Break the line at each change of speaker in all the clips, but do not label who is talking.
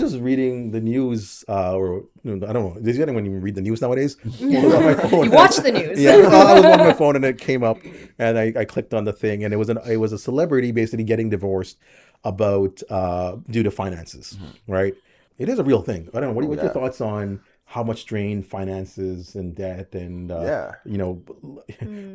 was just reading the news, or I don't know. Does anyone even read the news nowadays? I was on my phone.
You watch the news.
Yeah, I was on my phone and it came up, and I clicked on the thing, and it was a celebrity basically getting divorced about due to finances, right? It is a real thing. I don't know. What's your thoughts on how much strain finances and debt and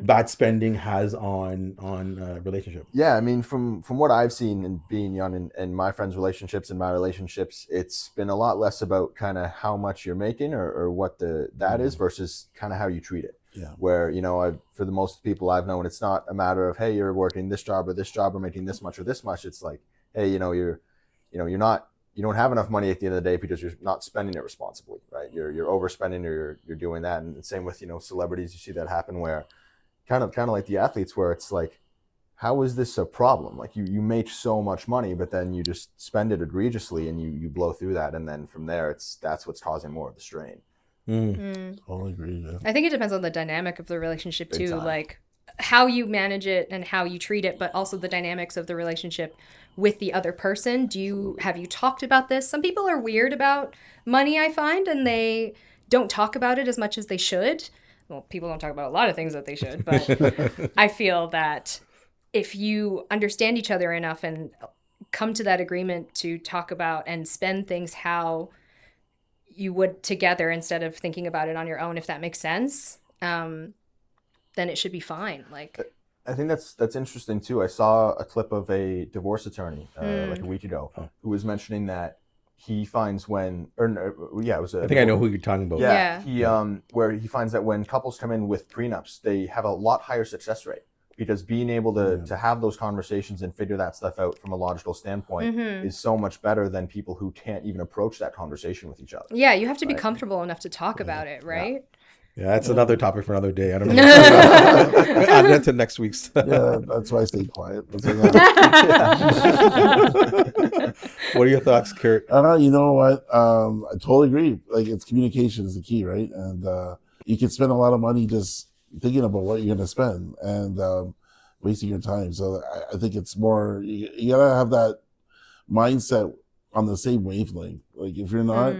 bad spending has on relationship?
Yeah, I mean, from what I've seen and being young and my friends' relationships and my relationships, it's been a lot less about kind of how much you're making or what that is versus kind of how you treat it.
Yeah.
Where, for the most people I've known, it's not a matter of, hey, you're working this job or making this much or this much. It's like, hey, you don't have enough money at the end of the day because you're not spending it responsibly, right? You're overspending, or you're doing that. And same with, celebrities, you see that happen where kind of like the athletes, where it's like, how is this a problem? Like you make so much money, but then you just spend it egregiously and you blow through that. And then from there, that's what's causing more of the strain.
Totally agree. Yeah.
I think it depends on the dynamic of the relationship
Big
too,
time.
like how you manage it and how you treat it, but also the dynamics of the relationship with the other person. Have you talked about this? Some people are weird about money, I find, and they don't talk about it as much as they should. Well, people don't talk about a lot of things that they should, but I feel that if you understand each other enough and come to that agreement to talk about and spend things how you would together instead of thinking about it on your own, if that makes sense, then it should be fine. Like,
I think that's interesting too. I saw a clip of a divorce attorney like a week ago who was mentioning that he finds it was
I think I know who you're talking about.
Yeah.
He where he finds that when couples come in with prenups, they have a lot higher success rate because being able to have those conversations and figure that stuff out from a logical standpoint is so much better than people who can't even approach that conversation with each other.
yeah, you have to be comfortable enough to talk about it, right?
Yeah, that's another topic for another day. I don't know. Add that to next week's.
Yeah, that's why I stay quiet.
What are your thoughts, Kurt?
I know, you know what? I totally agree. Like, it's communication is the key, right? And you can spend a lot of money just thinking about what you're going to spend and wasting your time. So I think it's more, you got to have that mindset on the same wavelength. Like, if you're not,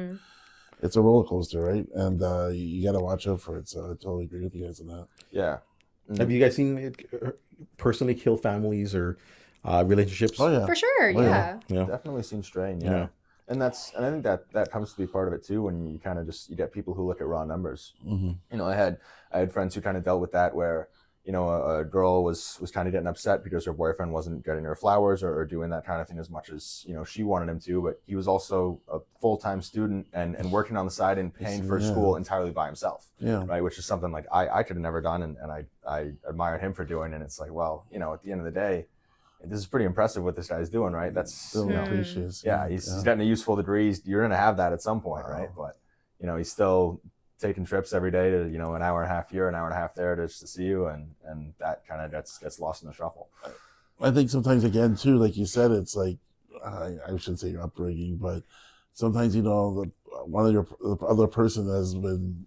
it's a roller coaster, right? And you got to watch out for it. So I totally agree with you guys on that.
Yeah.
Have you guys seen it personally kill families or relationships?
Oh, yeah.
For sure, yeah.
Yeah.
Definitely seen strain,
Yeah.
And I think that comes to be part of it too, when you kind of you get people who look at raw numbers. I had friends who kind of dealt with that where, a girl was kind of getting upset because her boyfriend wasn't getting her flowers or doing that kind of thing as much as, she wanted him to, but he was also a full-time student and working on the side and paying for school entirely by himself.
Yeah.
Right. Which is something like I could have never done. And I admired him for doing. And it's like, well, at the end of the day, this is pretty impressive what this guy's doing, right? That's
Still appreciates.
he's getting a useful degree. You're going to have that at some point, right? But he's still taking trips every day to an hour and a half here, an hour and a half there to see you, and that kind of gets lost in the shuffle.
I think sometimes, again, too, like you said, it's like I shouldn't say your upbringing, but sometimes one of the other person has been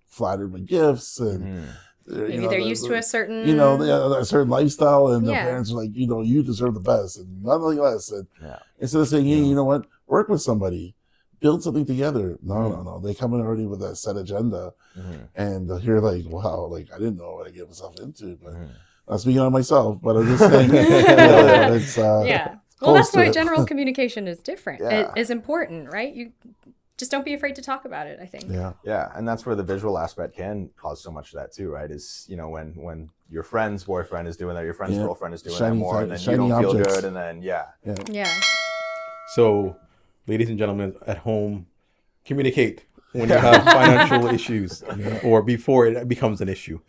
flattered with gifts and.
Maybe they're used to a certain...
a certain lifestyle, and their
Yeah.
parents are like, you deserve the best, and nothing less. And
Yeah.
instead of saying, hey, you know what, work with somebody, build something together. No. They come in already with a set agenda, and you're like, wow, like I didn't know what I get myself into. But I'm speaking on myself, but I'm just saying, it's
yeah. Well,
close
that's
to
why
it.
general communication is different.
Yeah.
It is important, right? You just don't be afraid to talk about it, I think.
Yeah, and that's where the visual aspect can cause so much of that too, right? Is when your friend's boyfriend is doing that, your friend's girlfriend is doing that more, and then you don't feel
objects.
good, and then
Yeah.
So, ladies and gentlemen at home, communicate when you have financial issues or before it becomes an issue.